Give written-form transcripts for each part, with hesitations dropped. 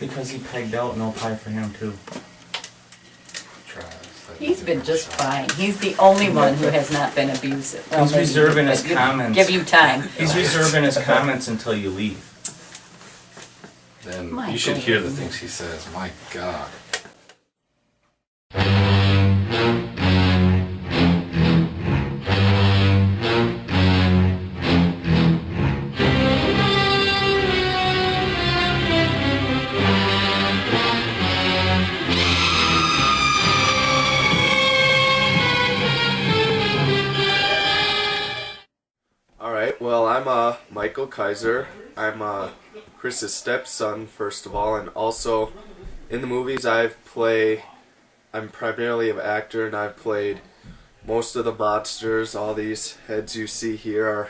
Because he pegged out, no pie for him too. He's been just fine. He's the only one who has not been abusive. Well, He's reserving his comments. Give you time. He's reserving his comments until you leave. Then My you should goodness. hear the things he says. My God. Alright, well, I'm Michael Kaiser. I'm Chris's stepson, first of all, and also in the movies I'm primarily an actor, and I've played most of the monsters. All these heads you see here are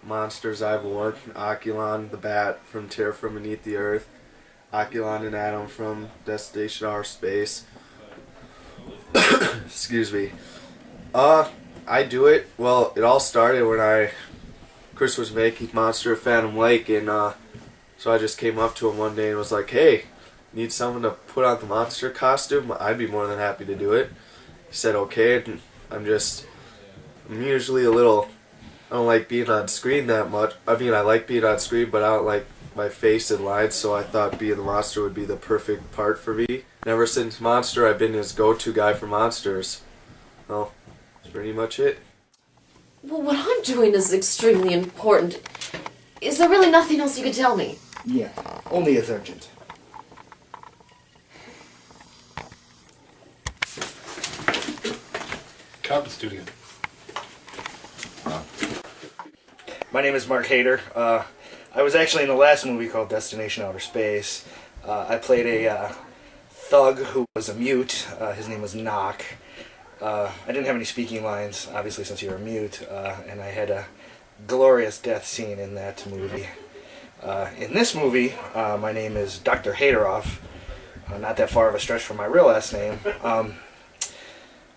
monsters I've worn. Oculon, the bat from Terror from Beneath the Earth. Oculon and Adam from Destination Outer Space. Excuse me. I do it, well, it all started when Chris was making Monster of Phantom Lake, and so I just came up to him one day and was like, hey, need someone to put on the monster costume? I'd be more than happy to do it. He said okay, and I'm usually I don't like being on screen that much. I mean, I like being on screen, but I don't like my face in lines, so I thought being the monster would be the perfect part for me. And ever since Monster, I've been his go-to guy for monsters. Well, that's pretty much it. Well, what I'm doing is extremely important. Is there really nothing else you could tell me? Yeah, only as urgent. Cop the studio. My name is Mark Hater. I was actually in the last movie called Destination Outer Space. I played a thug who was a mute. His name was Knock. I didn't have any speaking lines, obviously, since you were mute, and I had a glorious death scene in that movie. In this movie, my name is Dr. Haterov, not that far of a stretch from my real last name.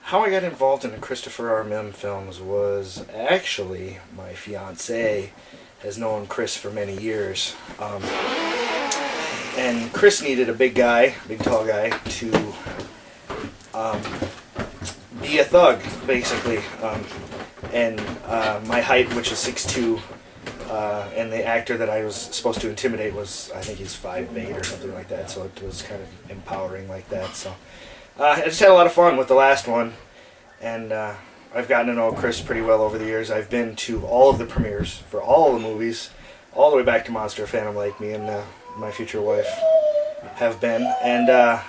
How I got involved in the Christopher R. Mihm films was actually my fiancée has known Chris for many years. And Chris needed a big tall guy, to be a thug, basically. And my height, which is 6'2", and the actor that I was supposed to intimidate was, I think he's 5'8" or something like that, so it was kind of empowering like that. So I just had a lot of fun with the last one, and I've gotten to know Chris pretty well over the years. I've been to all of the premieres for all of the movies, all the way back to Monster of Phantom Lake. Me and my future wife have been, and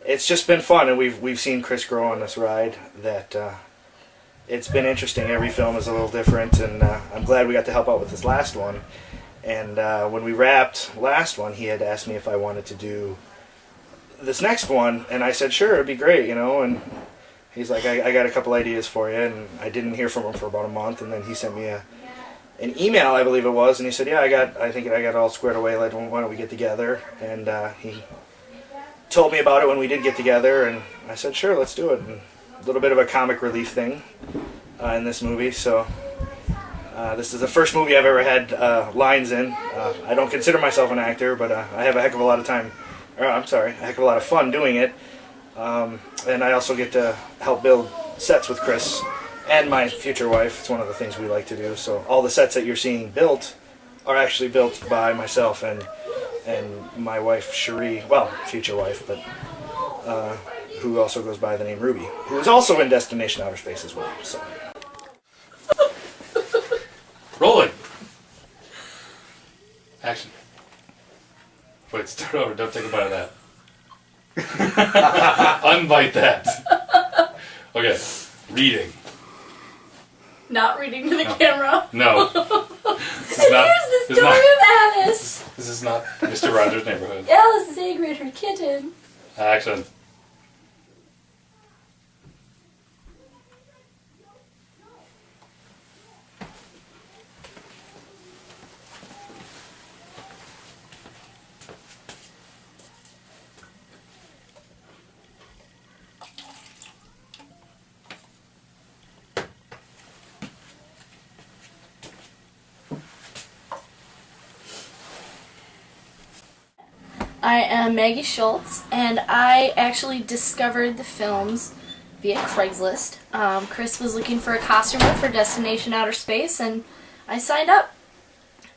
it's just been fun, and we've seen Chris grow on this ride. That it's been interesting. Every film is a little different, and I'm glad we got to help out with this last one. And when we wrapped last one, he had asked me if I wanted to do this next one, and I said sure, it'd be great, and he's like, I got a couple ideas for you, and I didn't hear from him for about a month, and then he sent me an email, I believe it was, and he said, yeah, I think I got it all squared away, like, why don't we get together? And he told me about it when we did get together, and I said sure, let's do it. And a little bit of a comic relief thing in this movie, so this is the first movie I've ever had lines in. I don't consider myself an actor, but I have a heck of a lot of fun doing it. And I also get to help build sets with Chris and my future wife. It's one of the things we like to do. So all the sets that you're seeing built are actually built by myself and my wife, Cherie, well, future wife, but who also goes by the name Ruby, who is also in Destination Outer Space as well. So. Rolling. Action. Wait, start over. Don't take a bite of that. Unbite that. Okay. Reading. Not reading to the camera. No. Here's the story of Alice. This is not Mr. Rogers' Neighborhood. Alice is angry at her kitten. Action. I am Maggie Schultz, and I actually discovered the films via Craigslist. Chris was looking for a costumer for Destination Outer Space, and I signed up.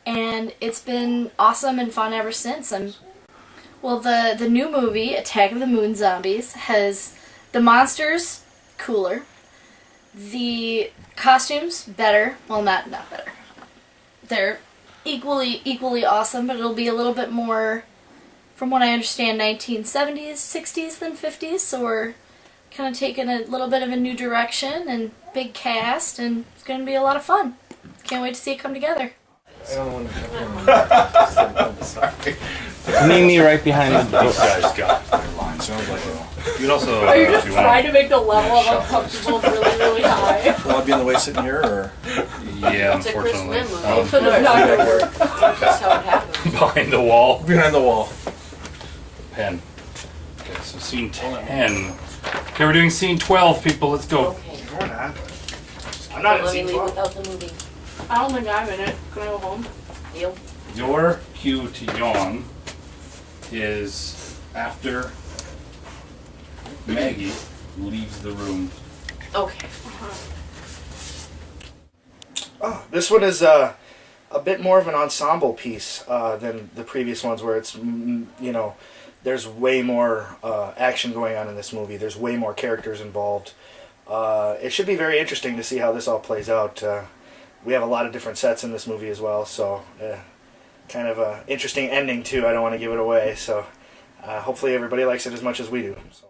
And it's been awesome and fun ever since. Well, the new movie, Attack of the Moon Zombies, has the monsters cooler, the costumes better. Well, not better. They're equally awesome, but it'll be a little bit more, from what I understand, 1970s, 60s than 50s. So we're kind of taking a little bit of a new direction and big cast, and it's going to be a lot of fun. Can't wait to see it come together. Sorry. Mimi right behind the door. These guys got their line. Sounds like you'd also. Are you if just you trying to want, make the level of uncomfortable really high? Will I be in the way sitting here, or? yeah, It's a Chris unfortunately. Lynn movie. Could have not gonna work. That's how it happens. Behind the wall. Behind the wall. Pen. Okay, so scene 10. Okay, we're doing scene 12, people. Let's go. Okay. We're not. I'm not in Let me scene leave 12. without the movie. I don't think I'm in it. Can I go home? Deal. Your cue to yawn is after Maggie leaves the room. Okay. Oh, this one is a bit more of an ensemble piece than the previous ones, where it's, there's way more action going on in this movie. There's way more characters involved. It should be very interesting to see how this all plays out. We have a lot of different sets in this movie as well, so kind of a interesting ending too. I don't want to give it away, so hopefully everybody likes it as much as we do. So.